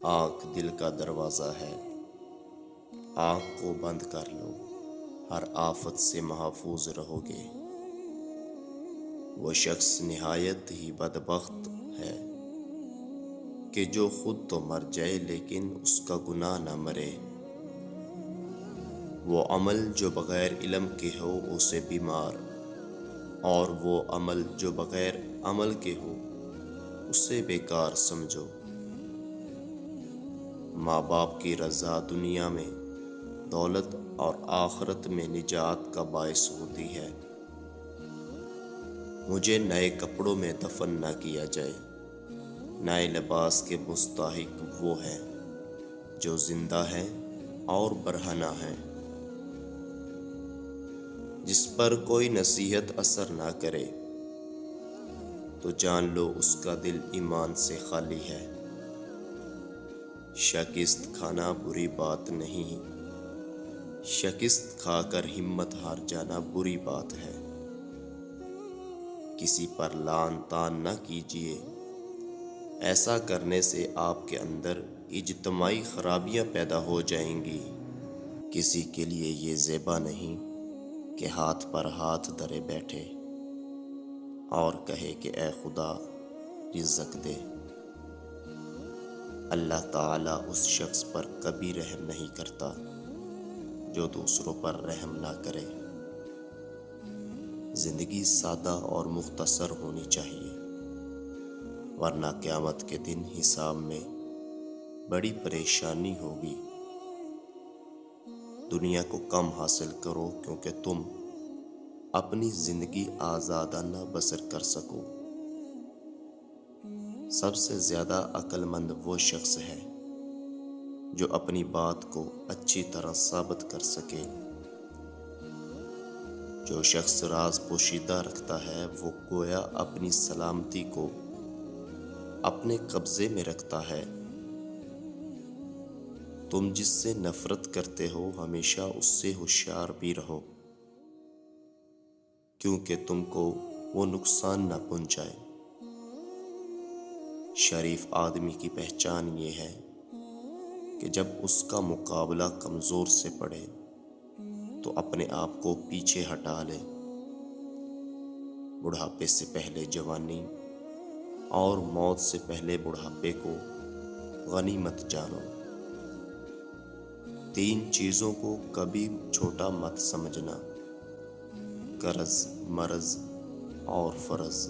آنکھ دل کا دروازہ ہے، آنکھ کو بند کر لو، ہر آفت سے محفوظ رہو گے۔ وہ شخص نہایت ہی بدبخت ہے کہ جو خود تو مر جائے لیکن اس کا گناہ نہ مرے۔ وہ عمل جو بغیر علم کے ہو اسے بیمار، اور وہ عمل جو بغیر عمل کے ہو اسے بیکار سمجھو۔ ماں باپ کی رضا دنیا میں دولت اور آخرت میں نجات کا باعث ہوتی ہے۔ مجھے نئے کپڑوں میں دفن نہ کیا جائے، نئے لباس کے مستحق وہ ہیں جو زندہ ہیں اور برہنہ ہیں۔ جس پر کوئی نصیحت اثر نہ کرے تو جان لو اس کا دل ایمان سے خالی ہے۔ شکست کھانا بری بات نہیں، شکست کھا کر ہمت ہار جانا بری بات ہے۔ کسی پر لعن طعن نہ کیجیے، ایسا کرنے سے آپ کے اندر اجتماعی خرابیاں پیدا ہو جائیں گی۔ کسی کے لیے یہ زیبا نہیں کہ ہاتھ پر ہاتھ دھرے بیٹھے اور کہے کہ اے خدا رزق دے۔ اللہ تعالیٰ اس شخص پر کبھی رحم نہیں کرتا جو دوسروں پر رحم نہ کرے۔ زندگی سادہ اور مختصر ہونی چاہیے، ورنہ قیامت کے دن حساب میں بڑی پریشانی ہوگی۔ دنیا کو کم حاصل کرو کیونکہ تم اپنی زندگی آزادانہ بسر کر سکو۔ سب سے زیادہ عقل مند وہ شخص ہے جو اپنی بات کو اچھی طرح ثابت کر سکے۔ جو شخص راز پوشیدہ رکھتا ہے وہ گویا اپنی سلامتی کو اپنے قبضے میں رکھتا ہے۔ تم جس سے نفرت کرتے ہو ہمیشہ اس سے ہوشیار بھی رہو، کیونکہ تم کو وہ نقصان نہ پہنچائے۔ شریف آدمی کی پہچان یہ ہے کہ جب اس کا مقابلہ کمزور سے پڑے تو اپنے آپ کو پیچھے ہٹا لے۔ بڑھاپے سے پہلے جوانی اور موت سے پہلے بڑھاپے کو غنیمت جانو۔ 3 چیزوں کو کبھی چھوٹا مت سمجھنا: قرض، مرض اور فرض۔